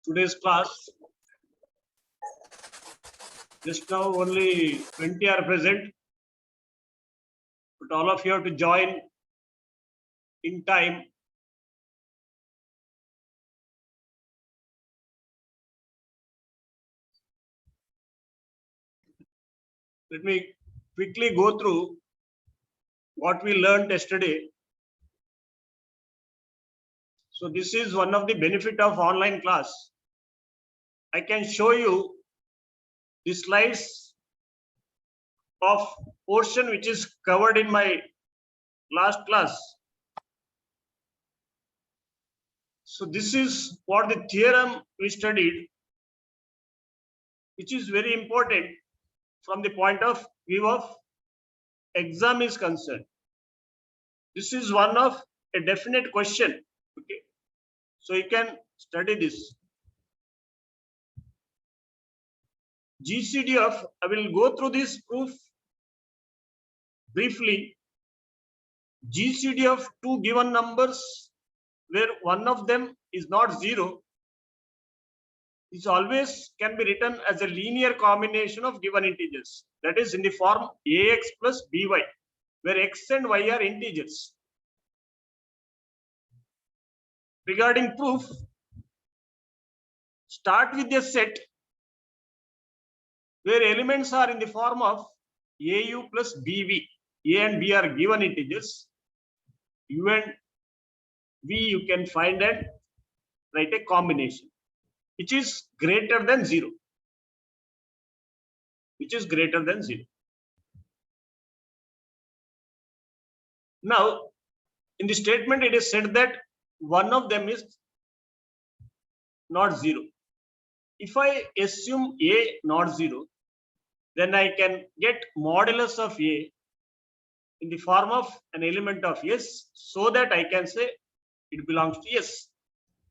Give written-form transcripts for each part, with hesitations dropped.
today's class. Just now only 20 are present, but all of you have to join in time. Let me quickly go through what we learned yesterday. So this is one of the benefit of online class. I can show you the slides of portion which is covered in my last class. So this is what the theorem we studied, which is very important from the point of view of exam is concerned. This is one of a definite question. Okay, so you can study this. GCD of, I will go through this proof briefly. GCD of two given numbers where one of them is not zero is always can be written as a linear combination of given integers. That is in the form ax plus by, where x and y are integers. Regarding proof, start with a set where elements are in the form of au plus bv. A and b are given integers. U and v you can find and write a combination which is greater than 0. Which is greater than 0. Now, in the statement, it is said that one of them is not 0. If I assume a not 0, then I can get modulus of a in the form of an element of s, so that I can say it belongs to s.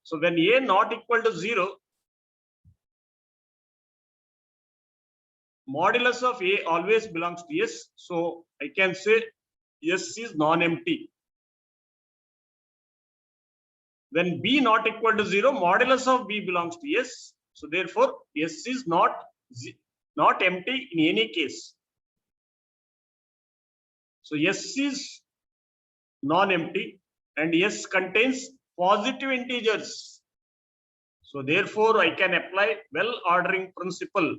So when a not equal to 0, modulus of a always belongs to s, so I can say s is non-empty. When b not equal to 0, modulus of b belongs to s, so therefore s is not empty in any case. So s is non-empty and s contains positive integers. So therefore I can apply well ordering principle.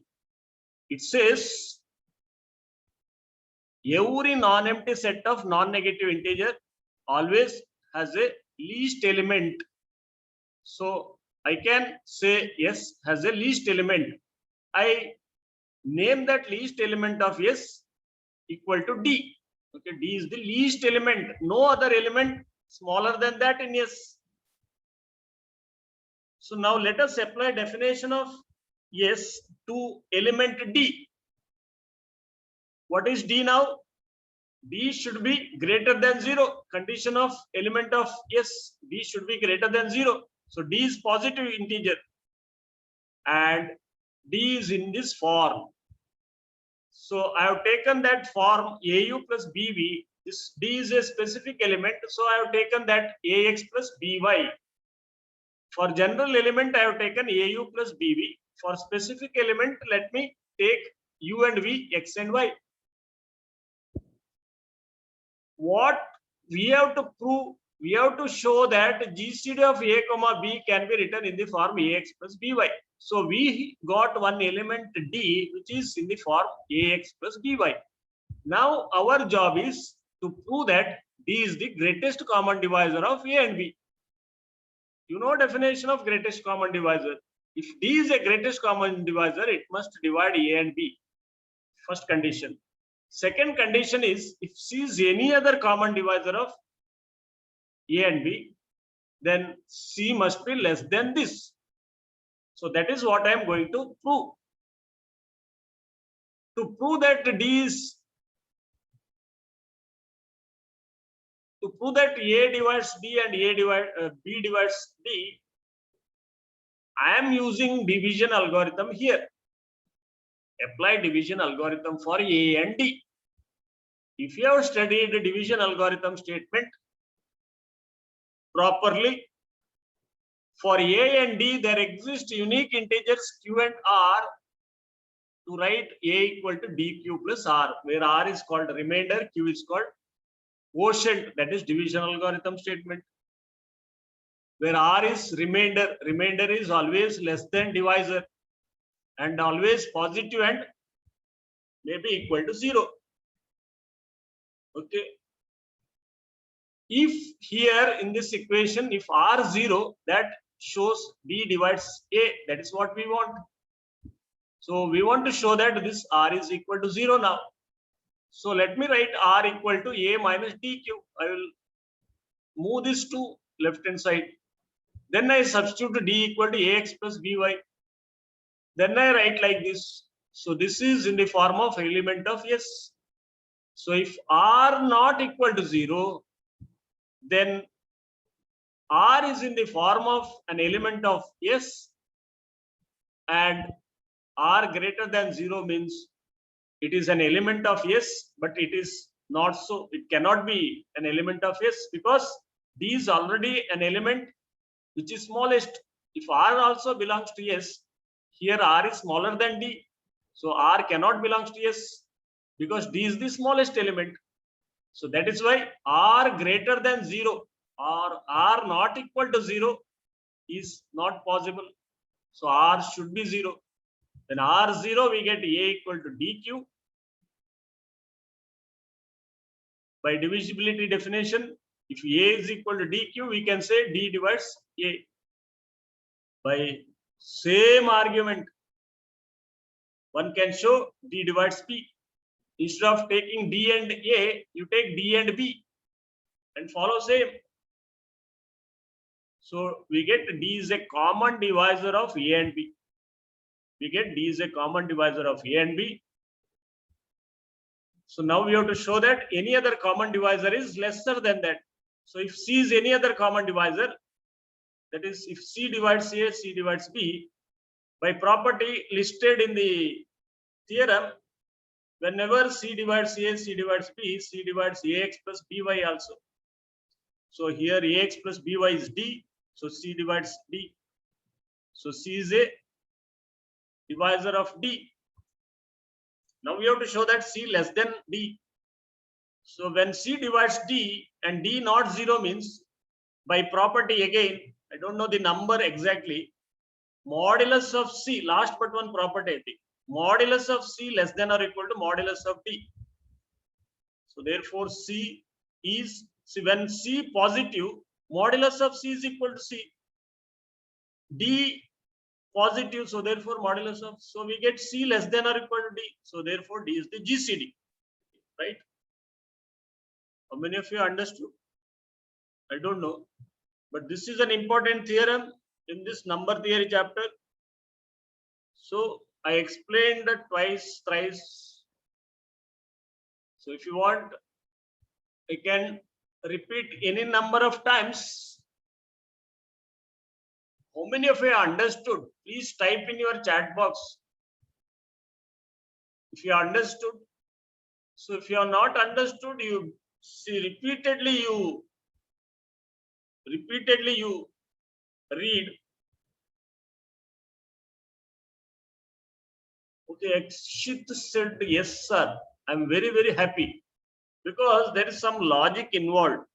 It says every non-empty set of non-negative integer always has a least element. So I can say s has a least element. I name that least element of s equal to d. Okay, d is the least element. No other element smaller than that in s. So now let us apply definition of s to element d. What is d now? D should be greater than 0. Condition of element of s, d should be greater than 0. So d is positive integer and d is in this form. So I have taken that form au plus bv. This d is a specific element, so I have taken that ax plus by. For general element, I have taken au plus bv. For specific element, let me take u and v, x and y. What we have to prove, we have to show that GCD of a comma b can be written in the form ax plus by. So we got one element d which is in the form ax plus by. Now our job is to prove that d is the greatest common divisor of a and b. You know definition of greatest common divisor. If d is a greatest common divisor, it must divide a and b. First condition. Second condition is if C is any other common divisor of A and B, then C must be less than this. So that is what I am going to prove. To prove that D is, to prove that A divides D and B divides D, I am using division algorithm here. Apply division algorithm for A and D. If you have studied the division algorithm statement properly, For A and D, there exist unique integers Q and R to write A equal to DQ plus R, where R is called remainder, Q is called quotient, that is division algorithm statement. Where R is remainder, remainder is always less than divisor and always positive and maybe equal to 0. Okay. If here in this equation, if R 0, that shows D divides A, that is what we want. So we want to show that this R is equal to 0 now. So let me write R equal to A minus DQ. I will move this to left hand side. Then I substitute D equal to AX plus BY. Then I write like this. So this is in the form of element of S. So if R not equal to 0, then R is in the form of an element of S, and R greater than 0 means it is an element of S, but it is not so, it cannot be an element of S because D is already an element which is smallest. If R also belongs to S, here R is smaller than D. So R cannot belong to S because D is the smallest element. So that is why R greater than 0 or R not equal to 0 is not possible. So R should be 0. Then R 0, we get A equal to DQ. By divisibility definition, if A is equal to DQ, we can say D divides A. By same argument, one can show D divides B. Instead of taking D and A, you take D and B and follow same. So we get D is a common divisor of A and B. We get D is a common divisor of A and B. So now we have to show that any other common divisor is lesser than that. So if C is any other common divisor, that is if C divides A, C divides B, by property listed in the theorem, whenever C divides A, C divides B, C divides AX plus BY also. So here AX plus BY is D, so C divides D. So C is a divisor of D. Now we have to show that C less than D. So when C divides D and D not 0 means, by property again, I don't know the number exactly, modulus of C, last but one property, I think, modulus of C less than or equal to modulus of D. So therefore C is, see, when C positive, modulus of C is equal to C. D positive, so therefore modulus of, so we get C less than or equal to D. So therefore D is the GCD, right? How many of you understood? I don't know, but this is an important theorem in this number theory chapter. So I explained that twice, thrice. So if you want, I can repeat any number of times. How many of you understood? Please type in your chat box if you understood. So if you are not understood, you see repeatedly you read. Okay, Akshit said yes, sir. I'm very, very happy because there is some logic involved.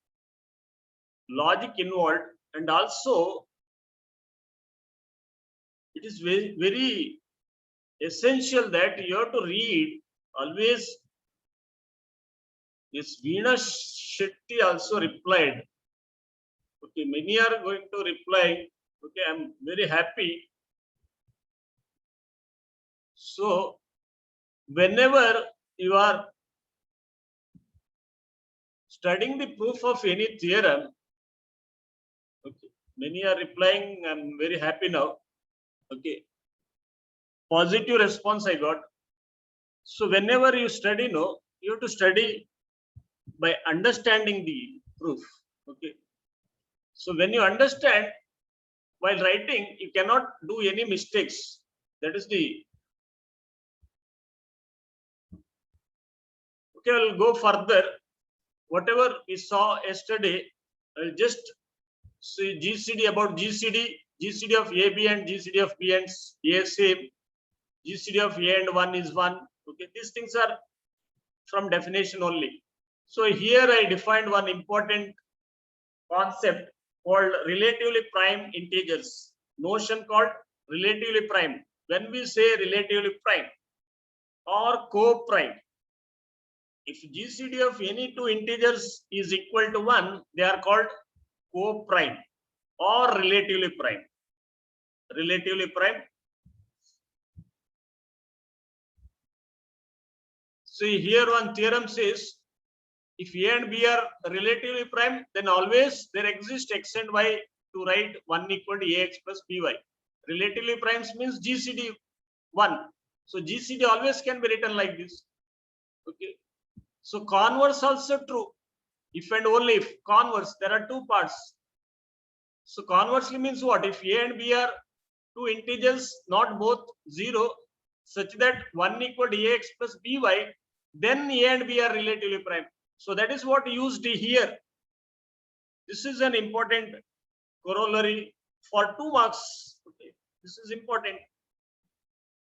And also it is very, very essential that you have to read always. Yes, Veena Shetty also replied. Okay, many are going to reply. Okay, I'm very happy. So whenever you are studying the proof of any theorem, okay, many are replying, I'm very happy now. Okay, positive response I got. So whenever you study, no, you have to study by understanding the proof. Okay, so when you understand while writing, you cannot do any mistakes. That is the, okay, I'll go further. Whatever we saw yesterday, I'll just see GCD, about GCD. GCD of AB and GCD of B and A same. GCD of A and 1 is 1. Okay, these things are from definition only. So here I defined one important concept called relatively prime integers. Notion called relatively prime. When we say relatively prime or co-prime, if GCD of any two integers is equal to 1, they are called co-prime or relatively prime. Relatively prime. See here one theorem says, if A and B are relatively prime, then always there exists x and y to write 1 equal to ax plus by. Relatively primes means GCD 1. So GCD always can be written like this. Okay. So converse also true. If and only if converse, there are two parts. So conversely means what? If A and B are two integers, not both 0, such that 1 equal to ax plus by, then A and B are relatively prime. So that is what used here. This is an important corollary for 2 marks. Okay. This is important.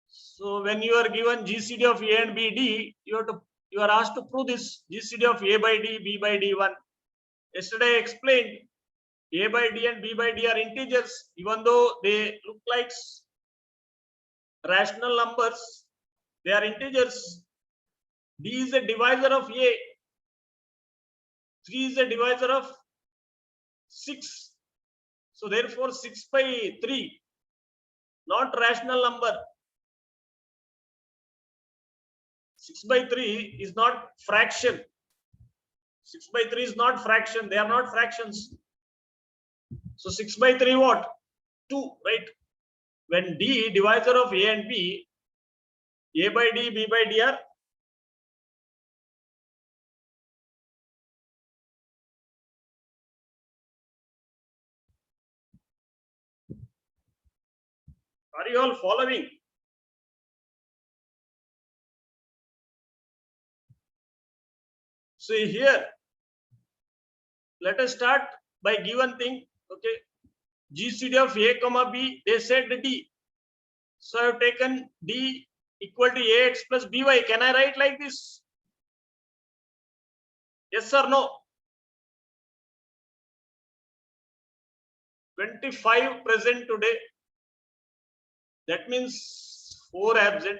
So when you are given GCD of A and B, D, you are asked to prove this GCD of A by D, B by D 1. Yesterday I explained A by D and B by D are integers, even though they look like rational numbers, they are integers. D is a divisor of A. 3 is a divisor of 6. So therefore 6 by 3, not rational number. 6 by 3 is not fraction. 6 by 3 is not fraction. They are not fractions. So 6 by 3 what? 2, right? When D divisor of A and B, A by D, B by D are you all following? See here, let us start by given thing. Okay, GCD of A comma B, they said D. So I have taken D equal to AX plus BY. Can I write like this? Yes or no? 25 present today. That means 4 absent.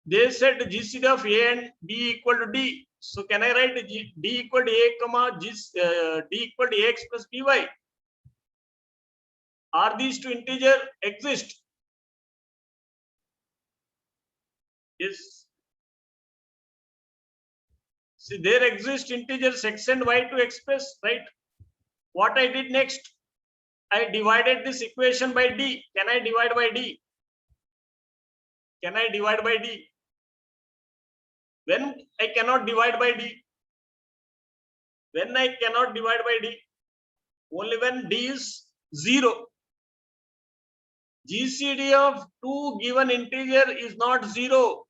They said GCD of A and B equal to D. So can I write D equal to A comma D equal to AX plus BY? Are these two integers exist? Yes. See, there exist integers x and y to express, right? What I did next? I divided this equation by D. Can I divide by D? Can I divide by D? When I cannot divide by D? When I cannot divide by D? Only when D is 0. GCD of two given integer is not 0.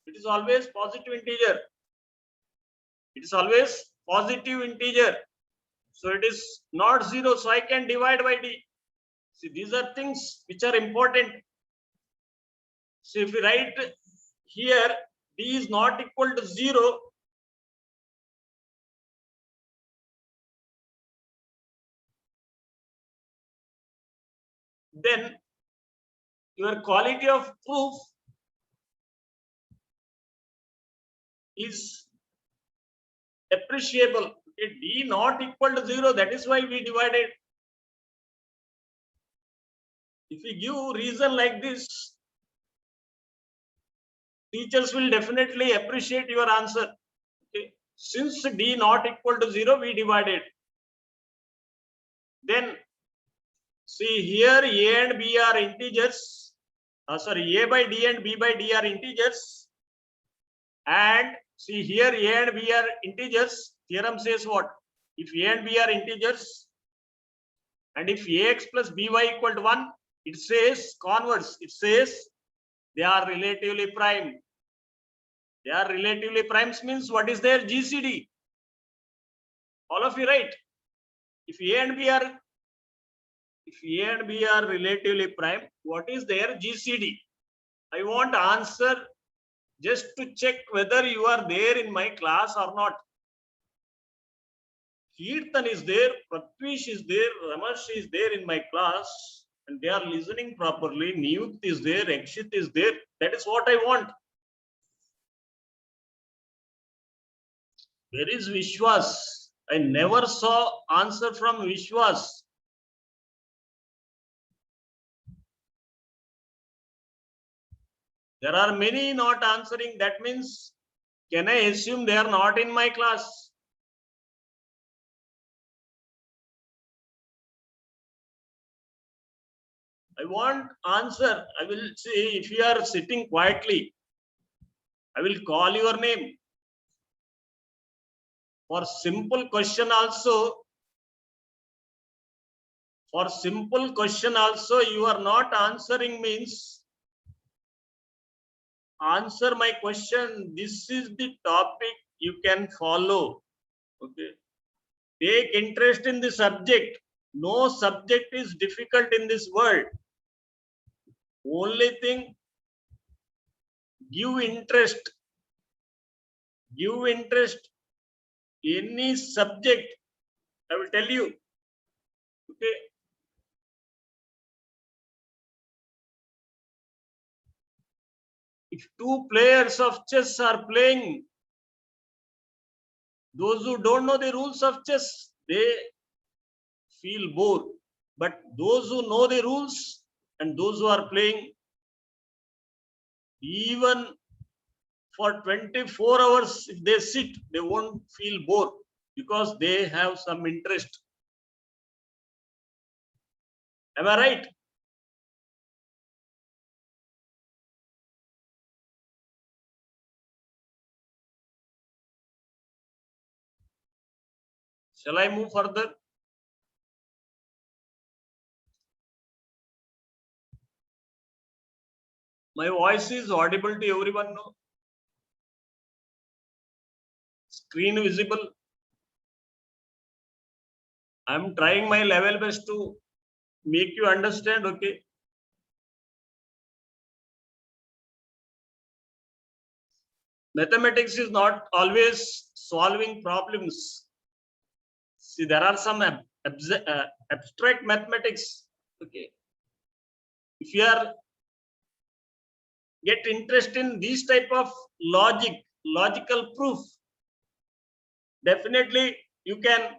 It is always positive integer. It is always positive integer. So it is not 0. So I can divide by D. See, these are things which are important. So if we write here D is not equal to 0, then your quality of proof is appreciable. Okay, D not equal to 0, that is why we divided. If we give reason like this, teachers will definitely appreciate your answer. Okay. Since D not equal to 0, we divided. Then see here A and B are integers. Sorry, A by D and B by D are integers. And see here A and B are integers. Theorem says what? If A and B are integers, and if AX plus BY equal to 1, it says converse. It says they are relatively prime. They are relatively primes means what is their GCD? All of you, right? If A and B are relatively prime, what is their GCD? I want answer just to check whether you are there in my class or not. Kirtan is there, Pratvish is there, Ramash is there in my class, and they are listening properly. Niyut is there, Ekshit is there. That is what I want. Where is Vishwas? I never saw answer from Vishwas. There are many not answering. That means, can I assume they are not in my class? I want answer. I will say, if you are sitting quietly, I will call your name. For simple question also, you are not answering means, answer my question. This is the topic you can follow. Okay. Take interest in the subject. No subject is difficult in this world. Only thing, give interest. Give interest. Any subject, I will tell you. Okay. If two players of chess are playing, those who don't know the rules of chess, they feel bored. But those who know the rules and those who are playing, even for 24 hours, if they sit, they won't feel bored because they have some interest. Am I right? Shall I move further? My voice is audible to everyone now? Screen visible? I'm trying my level best to make you understand, okay? Mathematics is not always solving problems. See, there are some abstract mathematics, okay? If you are get interest in these type of logical proof, definitely you can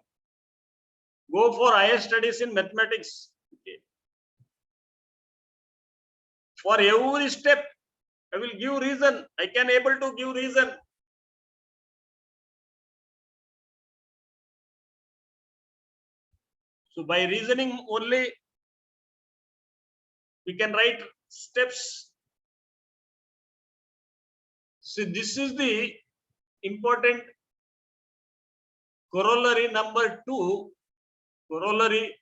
go for higher studies in mathematics. Okay. For every step, I will give reason. I can able to give reason. So by reasoning only, we can write steps. See, this is the important corollary number 2. Corollary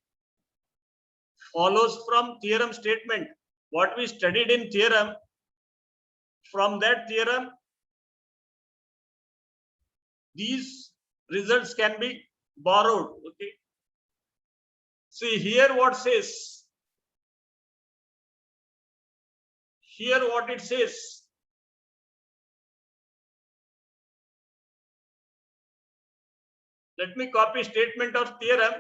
follows from theorem statement. What we studied in theorem, from that theorem, these results can be borrowed. Okay. See here what says. Here what it says. Let me copy statement of theorem.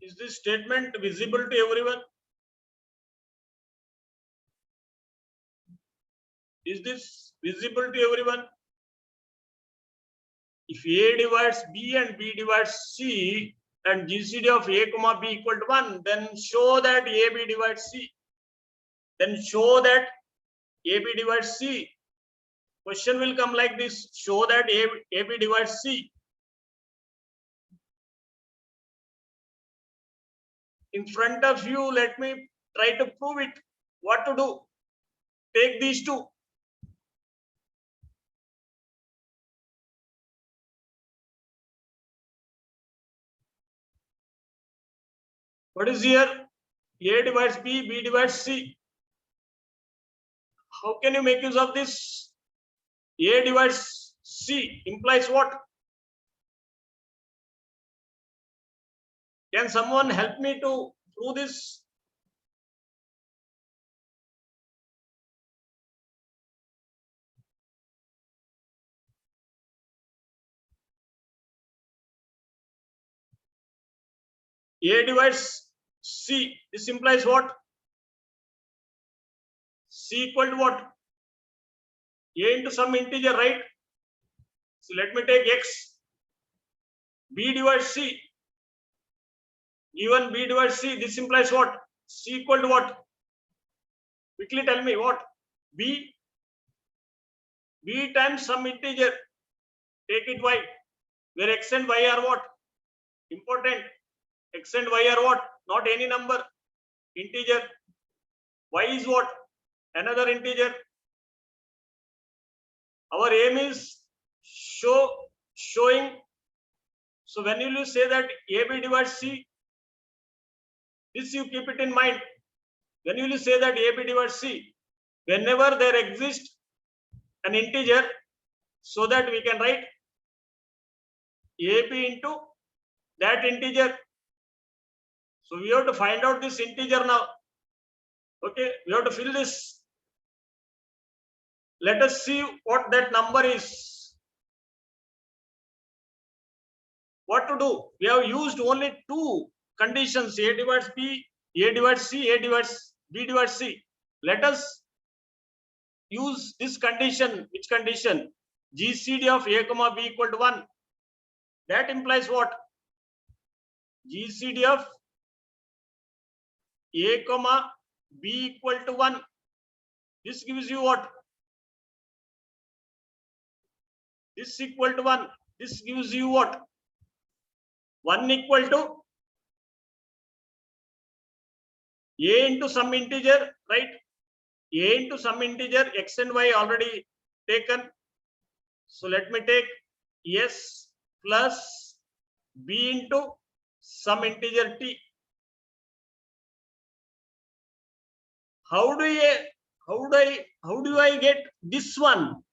Is this statement visible to everyone? Is this visible to everyone? If A divides B and B divides C and GCD of A comma B equal to 1, then show that AB divides C. Then show that AB divides C. Question will come like this. Show that AB divides C. In front of you, let me try to prove it. What to do? Take these two. What is here? A divides B, B divides C. How can you make use of this? A divides C implies what? Can someone help me to prove this? A divides C. This implies what? C equal to what? A into some integer, right? So let me take X. B divides C. Given B divides C, this implies what? C equal to what? Quickly tell me what? B. B times some integer. Take it Y. Where X and Y are what? Important. X and Y are what? Not any number. Integer. Y is what? Another integer. Our aim is showing. So when you say that AB divides C, this you keep it in mind. When you say that AB divides C, whenever there exists an integer, so that we can write AB into that integer. So we have to find out this integer now. Okay, we have to fill this. Let us see what that number is. What to do? We have used only two conditions: A divides B, A divides C, A divides B divides C. Let us use this condition. Which condition? GCD of A comma B equal to 1. That implies what? GCD of A comma B equal to 1. This gives you what? This equal to 1. This gives you what? 1 equal to A into some integer, right? A into some integer, X and Y already taken. So let me take S plus B into some integer T. How do I get this one?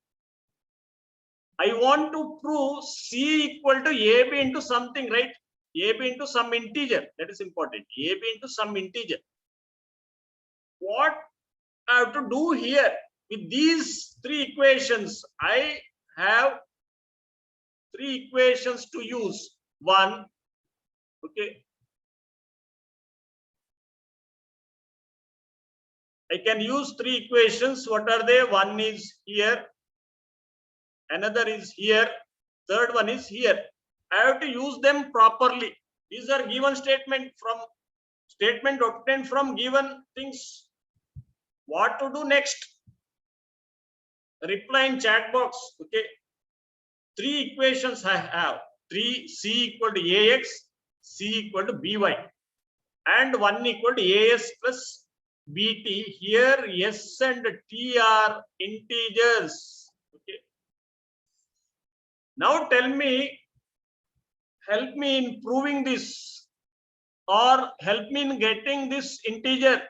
I want to prove C equal to AB into something, right? AB into some integer. That is important. AB into some integer. What I have to do here with these three equations? I have three equations to use. One, okay. I can use three equations. What are they? One is here, another is here, third one is here. I have to use them properly. These are given statement obtained from given things. What to do next? Reply in chat box. Okay. Three equations I have. 3, C equal to AX, C equal to BY, and 1 equal to AS plus BT. Here S and T are integers. Okay. Now tell me, help me in proving this, or help me in getting this integer.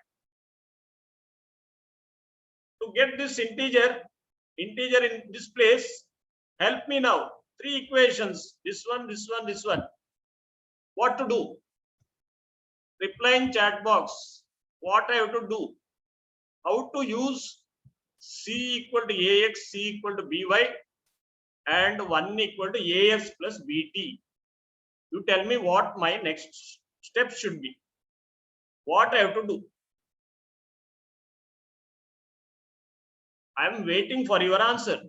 To get this integer in this place, help me now. Three equations, this one, this one, this one. What to do? Reply in chat box. What I have to do? How to use C equal to AX, C equal to BY, and 1 equal to AS plus BT. You tell me what my next step should be. What I have to do? I am waiting for your answer.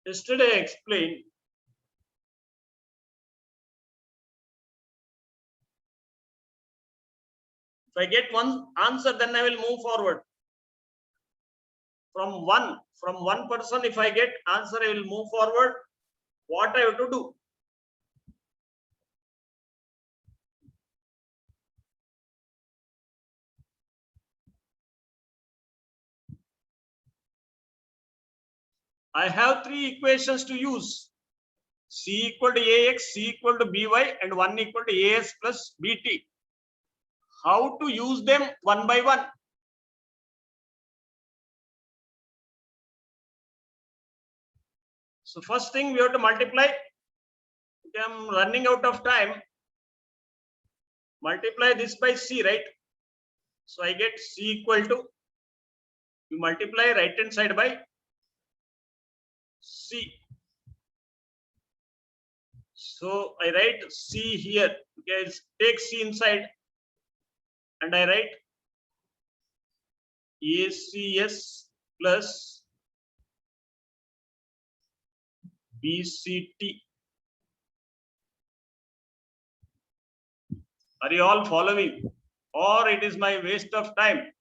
Yesterday I explained if I get one answer, then I will move forward. From one person, if I get answer, I will move forward. What I have to do? I have three equations to use. C equal to AX, C equal to BY, and 1 equal to AS plus BT. How to use them one by one? So first thing we have to multiply. Okay, I'm running out of time. Multiply this by C, right? So I get C equal to, you multiply right hand side by C. So I write C here. Okay, take C inside and I write ACS plus BCT. Are you all following? Or it is my waste of time?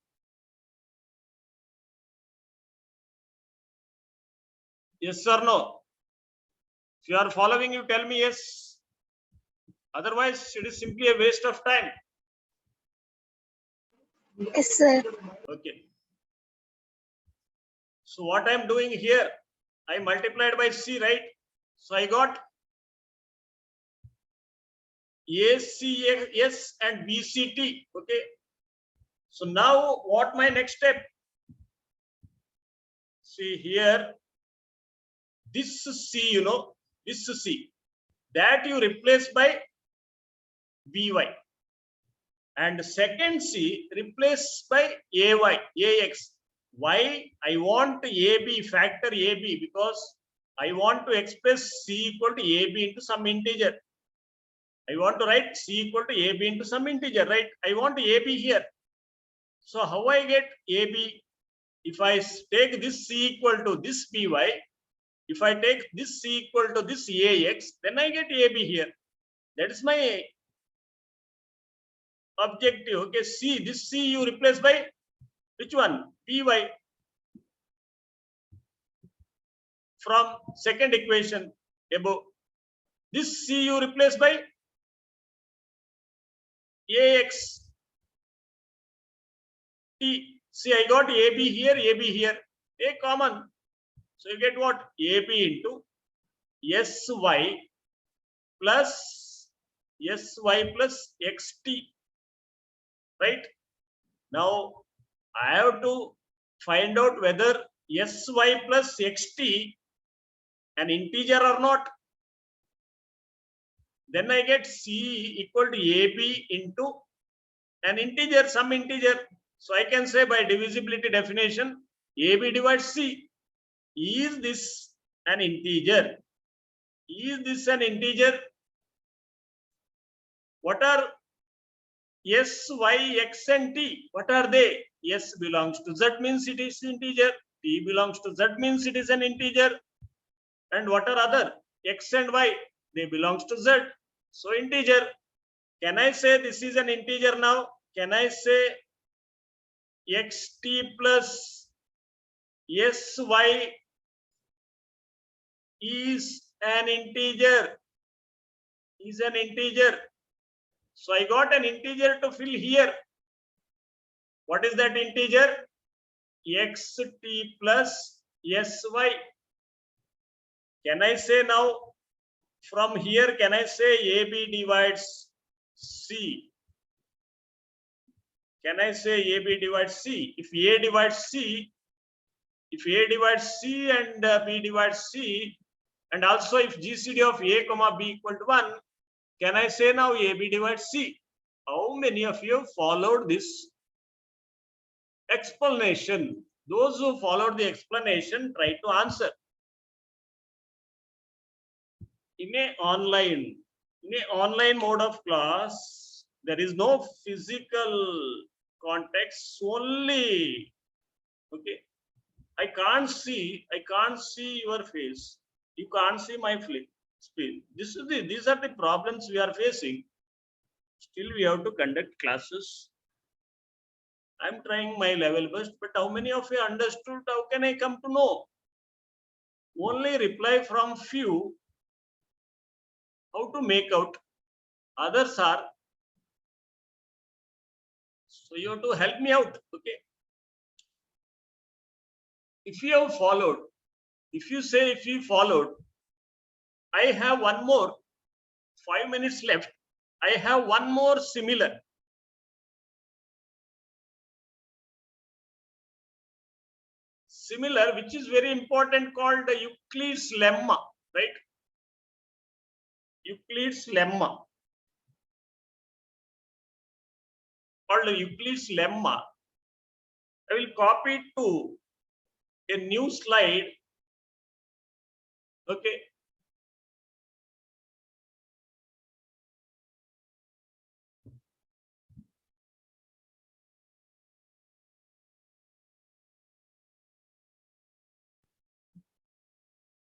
Yes or no? If you are following, you tell me yes. Otherwise, it is simply a waste of time. Yes, sir. Okay. So what I am doing here, I multiplied by C, right? So I got ACS and BCT. Okay. So now what my next step? See here, this C, this C, that you replace by BY. And second C replaced by AX. Why? I want AB, factor AB, because I want to express C equal to AB into some integer. I want to write C equal to AB into some integer, right? I want AB here. So how I get AB? If I take this C equal to this BY, if I take this C equal to this AX, then I get AB here. That is my objective. Okay, C, this C you replace by which one? Py. From second equation above. This C you replace by AX. T. See, I got AB here, AB here. A common. So you get what? AB into SY plus SY plus XT. Right? Now I have to find out whether SY plus XT an integer or not. Then I get C equal to AB into an integer, some integer. So I can say by divisibility definition, AB divides C. Is this an integer? Is this an integer? What are S, Y, X and T? What are they? S belongs to Z means it is integer. T belongs to Z means it is an integer. And what are other? X and Y? They belongs to Z. So integer. Can I say this is an integer now? Can I say xt plus sy is an integer? Is an integer. So I got an integer to fill here. What is that integer? xt plus sy. Can I say now from here, can I say AB divides C? Can I say AB divides C? If A divides C, if A divides C and B divides C, and also if GCD of A comma B equal to 1, can I say now AB divides C? How many of you followed this explanation? Those who followed the explanation, try to answer. In a online mode of class, there is no physical context, only okay. I can't see your face. You can't see my screen. These are the problems we are facing. Still, we have to conduct classes. I'm trying my level best, but how many of you understood? How can I come to know? Only reply from few. How to make out? Others are. So you have to help me out. Okay. If you have followed, If you say if we followed, I have one more 5 minutes left. I have one more similar. Similar, which is very important, called the Euclid's lemma, right? Euclid's lemma. Called the Euclid's lemma. I will copy it to a new slide. Okay.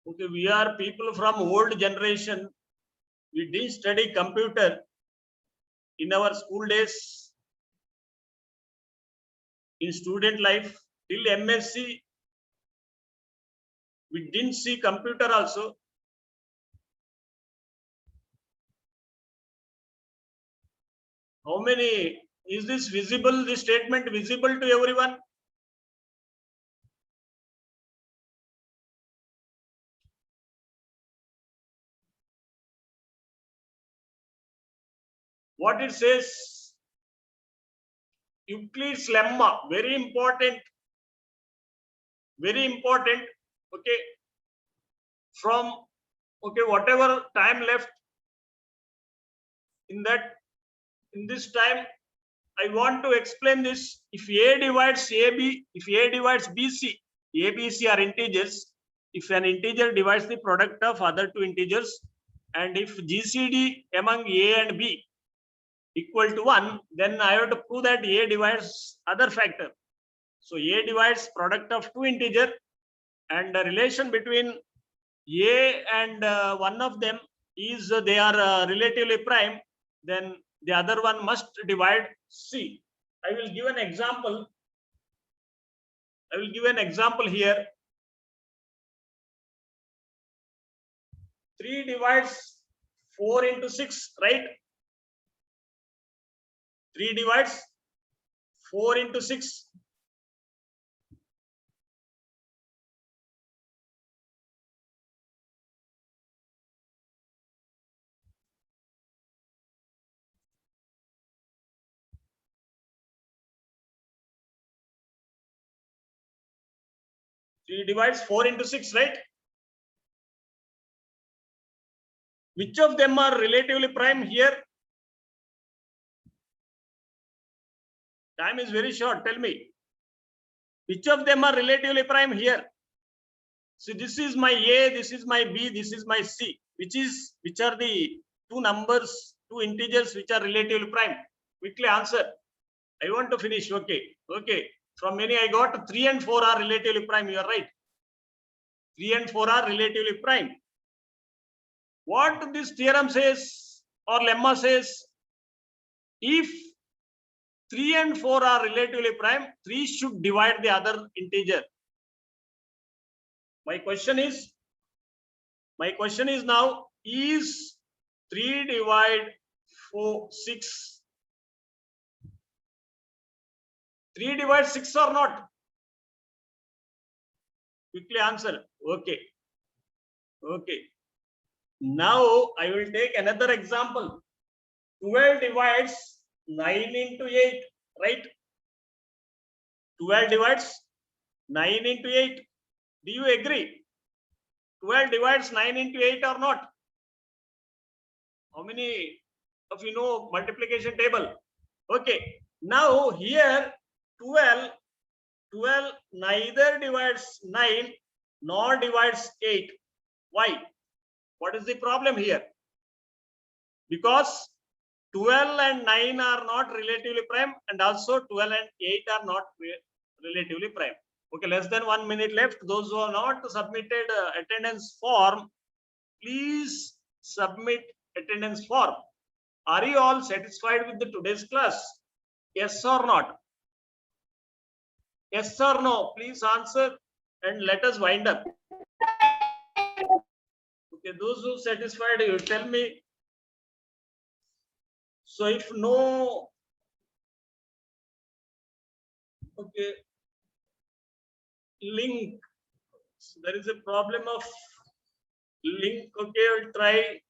Okay, we are people from old generation. We didn't study computer in our school days, in student life, till MSc. We didn't see computer also. How many, is this visible, this statement visible to everyone? What it says, Euclid's lemma, very important, okay, from, okay, whatever time left, in this time, I want to explain this. If A divides AB, if A divides BC, A, BC are integers. If an integer divides the product of other two integers, and if GCD among A and B equal to 1, then I have to prove that A divides other factor. So A divides product of two integer, and the relation between A and one of them is they are relatively prime, then the other one must divide C. I will give an example. I will give an example here. 3 divides 4 into 6, right? 3 divides 4 into 6. Three divides 4 into 6, right? Which of them are relatively prime here? Time is very short. Tell me. Which of them are relatively prime here? So this is my A, this is my B, this is my C. Which are the two numbers, two integers which are relatively prime? Quickly answer. I want to finish. Okay. Okay. From many I got 3 and 4 are relatively prime. You are right. 3 and 4 are relatively prime. What this theorem says or lemma says, if 3 and 4 are relatively prime, 3 should divide the other integer. My question is now, is 3 divide 4, 6? 3 divide 6 or not? Quickly answer. Okay. Okay. Now I will take another example. 12 divides 9 into 8, right? 12 divides 9 into 8. Do you agree? 12 divides 9 into 8 or not? How many of you know multiplication table? Okay. Now here 12 neither divides 9 nor divides 8. Why? What is the problem here? Because 12 and 9 are not relatively prime, and also 12 and 8 are not relatively prime. Okay, less than 1 minute left. Those who have not submitted attendance form, please submit attendance form. Are you all satisfied with the today's class? Yes or not? Yes or no? Please answer and let us wind up. Okay, those who satisfied, you tell me. So if no, okay, link So there is a problem of link. Okay, we'll try